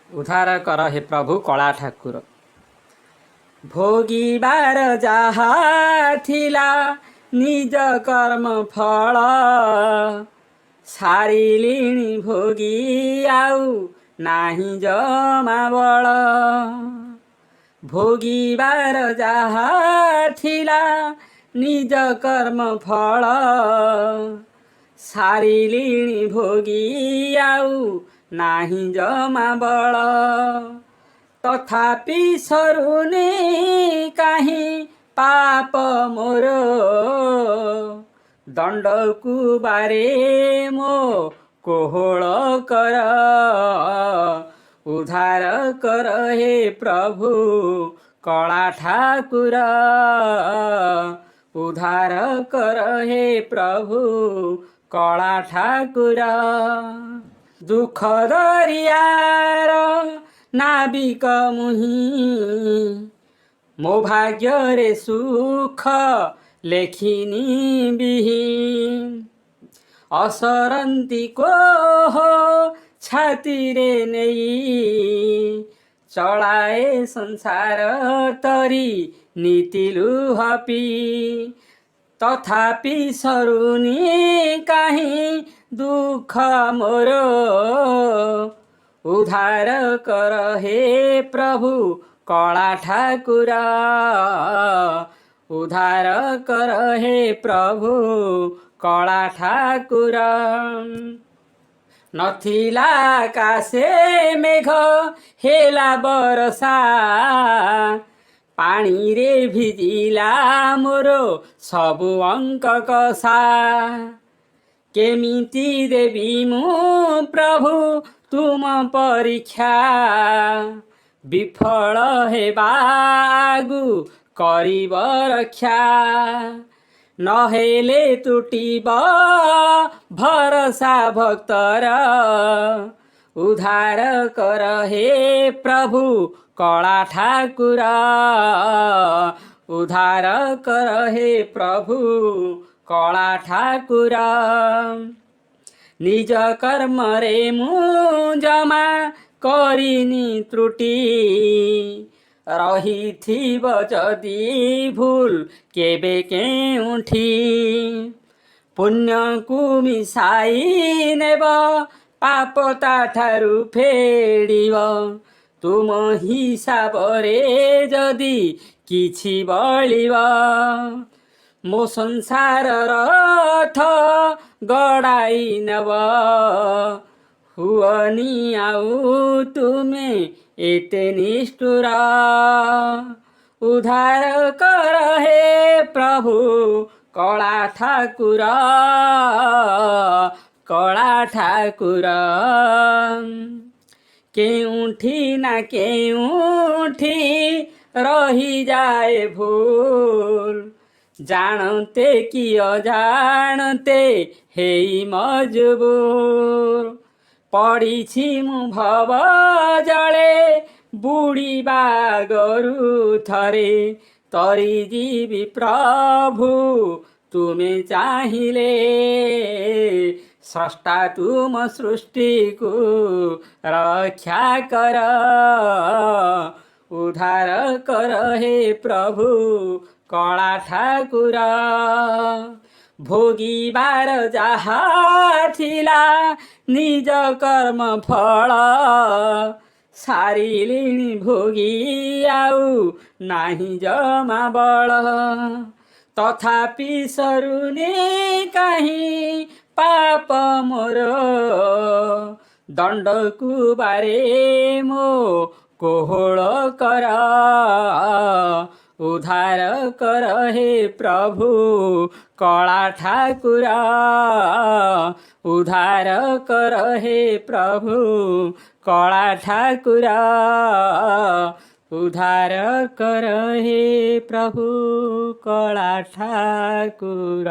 उद्धार कर हे प्रभु कला ठाकुर। भोगिबार जाहा थिला निज कर्म फल सारिलिणी भोगी आउ नाही जमा बल। भोगिबार जाहा थिला निज कर्म फल सारिलिणी भोगी आउ नाही जमा बल। तथापि सरुनी काहीं पाप मोर दण्डकु बारे मो कोहल कर। उद्धार कर हे प्रभु कला ठाकुर। उद्धार कर हे प्रभु कला ठाकुर। दुख दरियार नाविक मुही मो भाग्य रे सुख लेखिनी बिहीन। असरंती को हो छाती रे नेई चलाए संसार तरी नीति लुहपी। तथापि सरुनी काहीं दुख मोर उद्धार कर हे प्रभु कला ठाकुर। उद्धार कर हे प्रभु कला ठाकुर। नथिला आकाशे मेघ हेला बरसा पानी रे भिजिला मोर सबु अंक कषा। केमिति देवी मु प्रभु तुम परीक्षा विफल हेबा आगु करिब रक्षा। नहेले तुटिब भरसा भक्तर उद्धार कर हे प्रभु कला ठाकुर। उद्धार कर हे प्रभु कला ठाकुर। निज कर्म रे मु जमा करिनी त्रुटि रहिथिब जदि भूल केबे केउठी। पुण्य को मिसाई नेब पाप ताठारु फेडिब तुम हिसाब रे जदि किछि बलिब। मो संसार रथ गड़ाई नब हुअनी आउ तुमे एते निष्ठुर। उद्धार कर हे प्रभु कला ठाकुर। कला ठाकुर केउठी ना केउठी रही जाए भूल जानते कि अजानते हेई मजबूर। पड़िछि मु भव जले बुड़ीबा गरु थरे तरी जीवी प्रभु तुमे चाहिले। स्रष्टा तुम सृष्टि को रक्षा कर। उद्धार कर हे प्रभु कला ठाकुर। भोगिबार जाहा थिला निज कर्म फल सारिलिणी भोगी आउ नाही जमा बल। तथापि सरुनी काहीं पाप मोर दण्डकु बारे मो कोहल कर। उद्धार कर हे प्रभु कला ठाकुर। उद्धार कर हे प्रभु कला ठाकुर। उद्धार कर हे प्रभु कला ठाकुर।